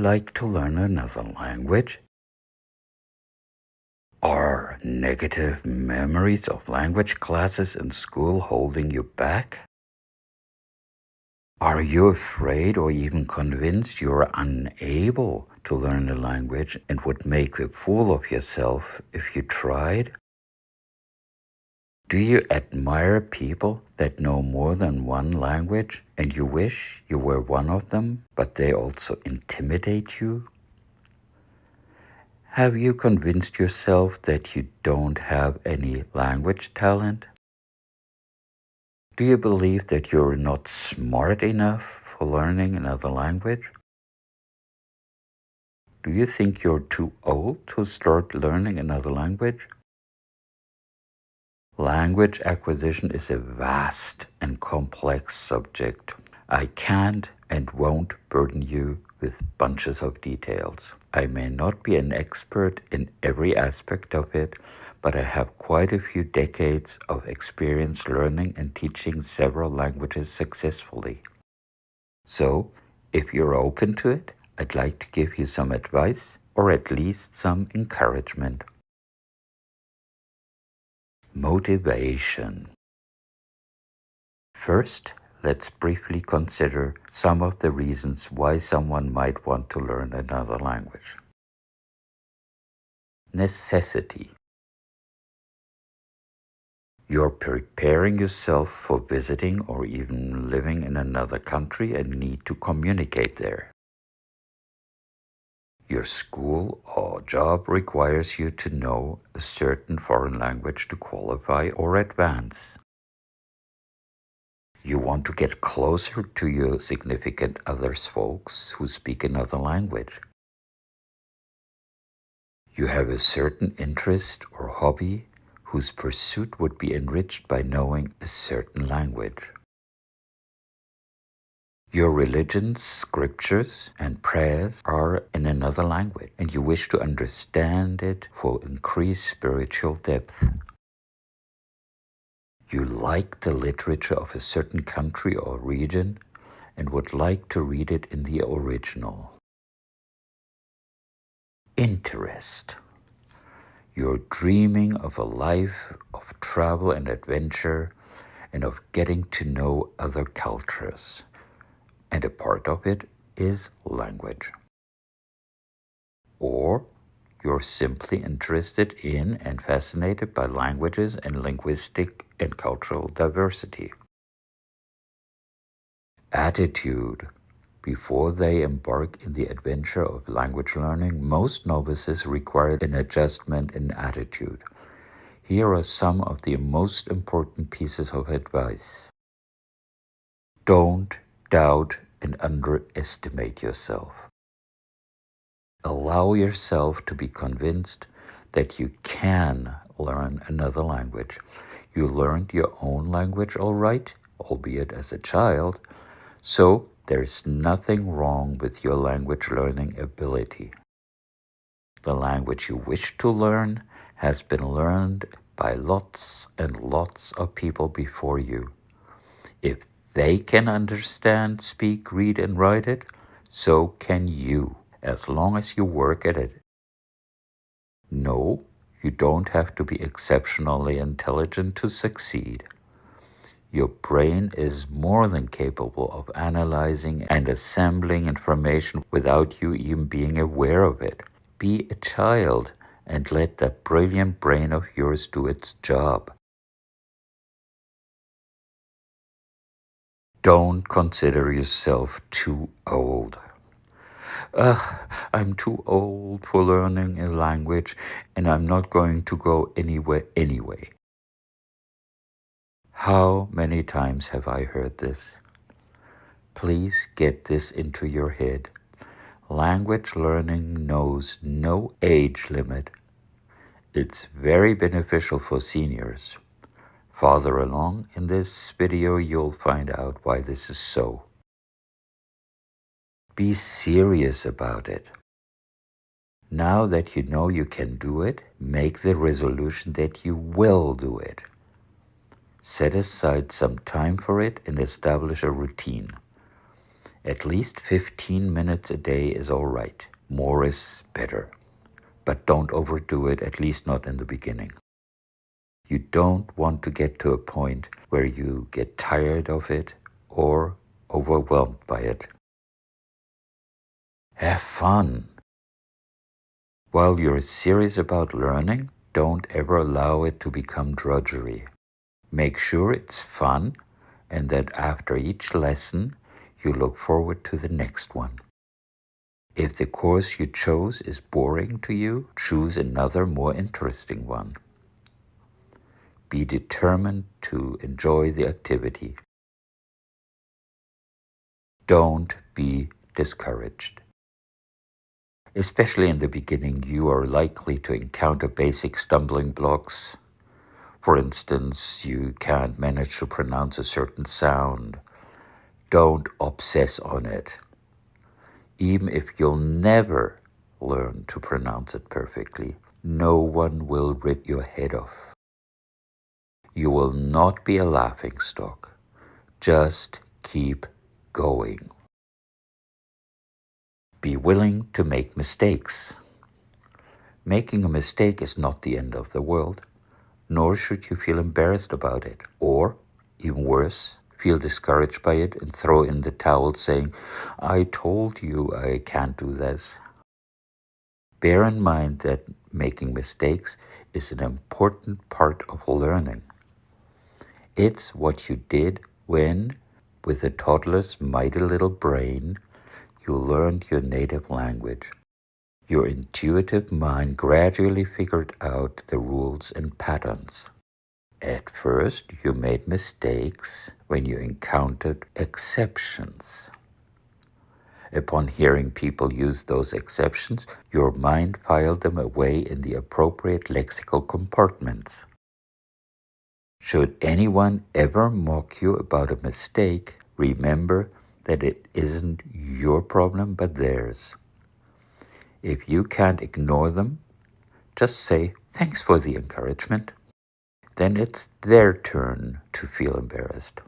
like to learn another language? Are negative memories of language classes in school holding you back? Are you afraid or even convinced you're unable to learn a language and would make a fool of yourself if you tried? Do you admire people that know more than one language and you wish you were one of them, but they also intimidate you? Have you convinced yourself that you don't have any language talent? Do you believe that you're not smart enough for learning another language? Do you think you're too old to start learning another language? Language acquisition is a vast and complex subject. I can't and won't burden you with bunches of details. I may not be an expert in every aspect of it, but I have quite a few decades of experience learning and teaching several languages successfully. So, if you're open to it, I'd like to give you some advice or at least some encouragement. Motivation. First, let's briefly consider some of the reasons why someone might want to learn another language. Necessity. You're preparing yourself for visiting or even living in another country and need to communicate there. Your school or job requires you to know a certain foreign language to qualify or advance. You want to get closer to your significant other's folks who speak another language. You have a certain interest or hobby whose pursuit would be enriched by knowing a certain language. Your religion's scriptures and prayers are in another language, and you wish to understand it for increased spiritual depth. You like the literature of a certain country or region and would like to read it in the original. Interest. You're dreaming of a life of travel and adventure and of getting to know other cultures. And a part of it is language. Or you're simply interested in and fascinated by languages and linguistic and cultural diversity. Attitude. Before they embark in the adventure of language learning, most novices require an adjustment in attitude. Here are some of the most important pieces of advice. Don't doubt and underestimate yourself. Allow yourself to be convinced that you can learn another language. You learned your own language all right, albeit as a child, so there's nothing wrong with your language learning ability. The language you wish to learn has been learned by lots and lots of people before you. If they can understand, speak, read, and write it, so can you, as long as you work at it. No, you don't have to be exceptionally intelligent to succeed. Your brain is more than capable of analyzing and assembling information without you even being aware of it. Be a child and let that brilliant brain of yours do its job. Don't consider yourself too old. I'm too old for learning a language and I'm not going to go anywhere anyway. How many times have I heard this? Please get this into your head. Language learning knows no age limit. It's very beneficial for seniors. Farther along in this video, you'll find out why this is so. Be serious about it. Now that you know you can do it, make the resolution that you will do it. Set aside some time for it and establish a routine. At least 15 minutes a day is all right. More is better. But don't overdo it, at least not in the beginning. You don't want to get to a point where you get tired of it or overwhelmed by it. Have fun. While you're serious about learning, don't ever allow it to become drudgery. Make sure it's fun and that after each lesson, you look forward to the next one. If the course you chose is boring to you, choose another more interesting one. Be determined to enjoy the activity. Don't be discouraged. Especially in the beginning, you are likely to encounter basic stumbling blocks. For instance, you can't manage to pronounce a certain sound. Don't obsess on it. Even if you'll never learn to pronounce it perfectly, no one will rip your head off. You will not be a laughingstock. Just keep going. Be willing to make mistakes. Making a mistake is not the end of the world, nor should you feel embarrassed about it, or, even worse, feel discouraged by it and throw in the towel saying, "I told you I can't do this." Bear in mind that making mistakes is an important part of learning. It's what you did when, with a toddler's mighty little brain, you learned your native language. Your intuitive mind gradually figured out the rules and patterns. At first, you made mistakes when you encountered exceptions. Upon hearing people use those exceptions, your mind filed them away in the appropriate lexical compartments. Should anyone ever mock you about a mistake, remember that it isn't your problem but theirs. If you can't ignore them, just say, "Thanks for the encouragement." Then it's their turn to feel embarrassed.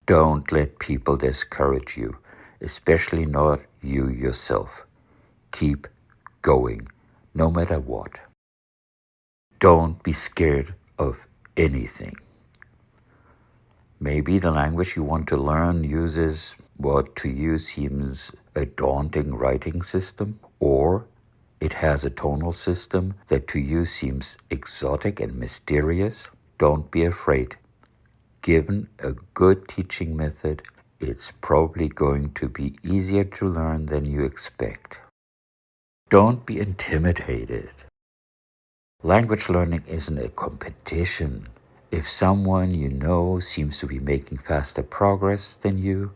Don't let people discourage you, especially not you yourself. Keep going, no matter what. Don't be scared of anything. Maybe the language you want to learn uses what to you seems a daunting writing system, or it has a tonal system that to you seems exotic and mysterious. Don't be afraid. Given a good teaching method, it's probably going to be easier to learn than you expect. Don't be intimidated. Language learning isn't a competition. If someone you know seems to be making faster progress than you,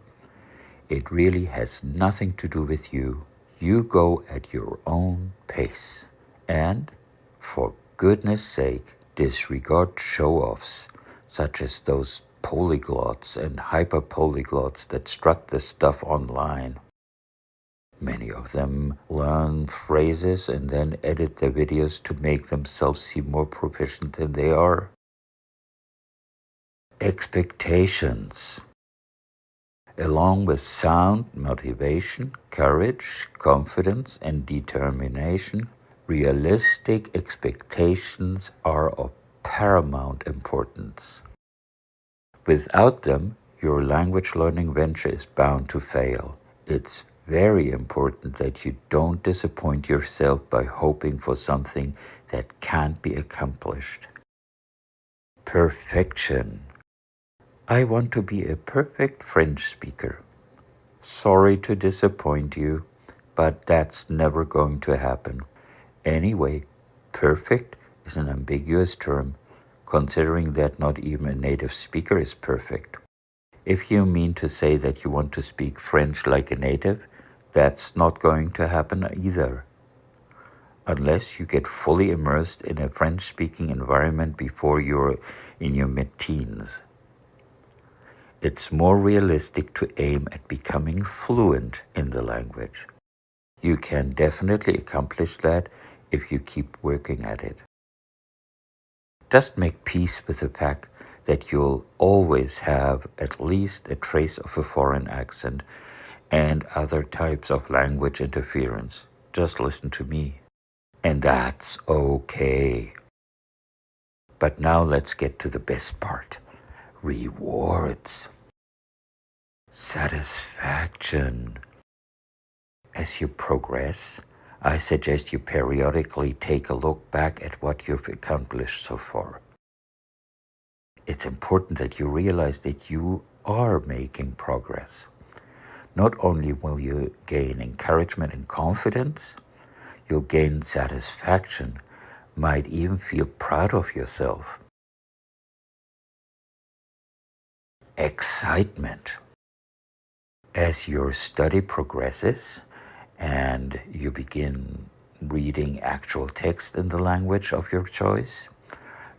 it really has nothing to do with you. You go at your own pace. And, for goodness sake, disregard show-offs, such as those polyglots and hyperpolyglots that strut the stuff online. Many of them learn phrases and then edit their videos to make themselves seem more proficient than they are. Expectations. Along with sound motivation, courage, confidence, and determination, realistic expectations are of paramount importance. Without them, your language learning venture is bound to fail. It's very important that you don't disappoint yourself by hoping for something that can't be accomplished. Perfection. I want to be a perfect French speaker. Sorry to disappoint you, but that's never going to happen. Anyway, perfect is an ambiguous term, considering that not even a native speaker is perfect. If you mean to say that you want to speak French like a native, that's not going to happen either. Unless you get fully immersed in a French-speaking environment before you're in your mid-teens. It's more realistic to aim at becoming fluent in the language. You can definitely accomplish that if you keep working at it. Just make peace with the fact that you'll always have at least a trace of a foreign accent and other types of language interference. Just listen to me. And that's okay. But now let's get to the best part. Rewards. Satisfaction. As you progress, I suggest you periodically take a look back at what you've accomplished so far. It's important that you realize that you are making progress. Not only will you gain encouragement and confidence, you'll gain satisfaction, might even feel proud of yourself. Excitement. As your study progresses and you begin reading actual text in the language of your choice,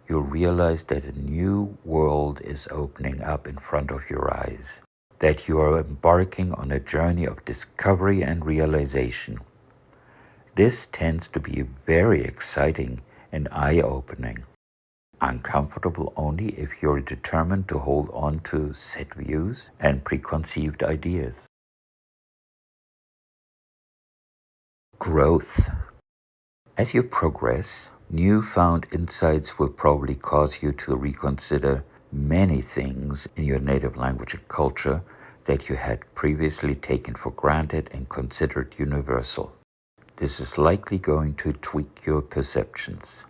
you'll realize that a new world is opening up in front of your eyes, that you are embarking on a journey of discovery and realization. This tends to be very exciting and eye-opening. Uncomfortable only if you're determined to hold on to set views and preconceived ideas. Growth. As you progress, newfound insights will probably cause you to reconsider many things in your native language and culture that you had previously taken for granted and considered universal. This is likely going to tweak your perceptions.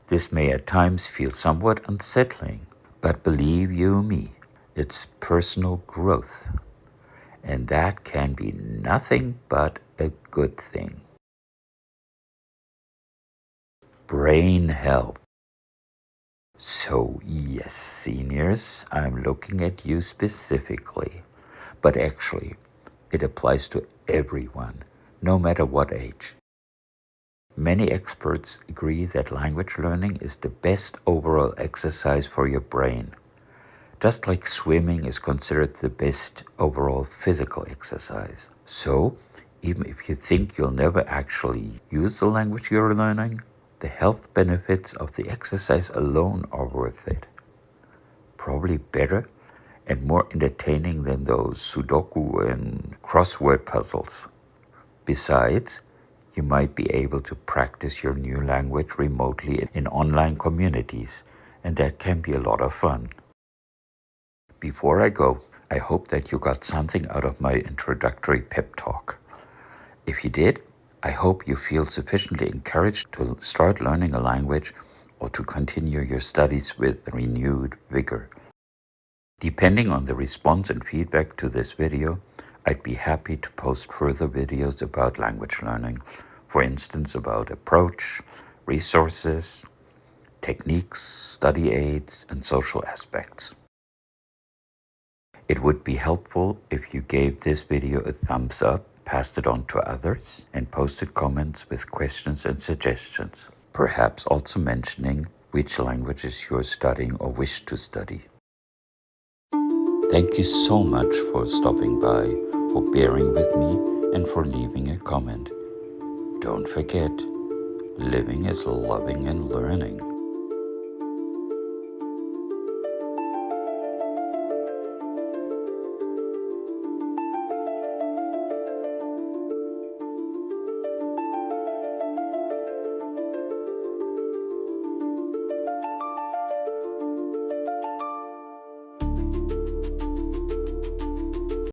This may at times feel somewhat unsettling, but believe you me, it's personal growth, and that can be nothing but a good thing. Brain health. So yes, seniors, I'm looking at you specifically, but actually, it applies to everyone, no matter what age. Many experts agree that language learning is the best overall exercise for your brain, just like swimming is considered the best overall physical exercise. So, even if you think you'll never actually use the language you're learning, the health benefits of the exercise alone are worth it. Probably better and more entertaining than those Sudoku and crossword puzzles. Besides, you might be able to practice your new language remotely in online communities, and that can be a lot of fun. Before I go, I hope that you got something out of my introductory pep talk. If you did, I hope you feel sufficiently encouraged to start learning a language or to continue your studies with renewed vigor. Depending on the response and feedback to this video, I'd be happy to post further videos about language learning, for instance about approach, resources, techniques, study aids, and social aspects. It would be helpful if you gave this video a thumbs up, passed it on to others, and posted comments with questions and suggestions, perhaps also mentioning which languages you're studying or wish to study. Thank you so much for stopping by, for bearing with me, and for leaving a comment. Don't forget, living is loving and learning.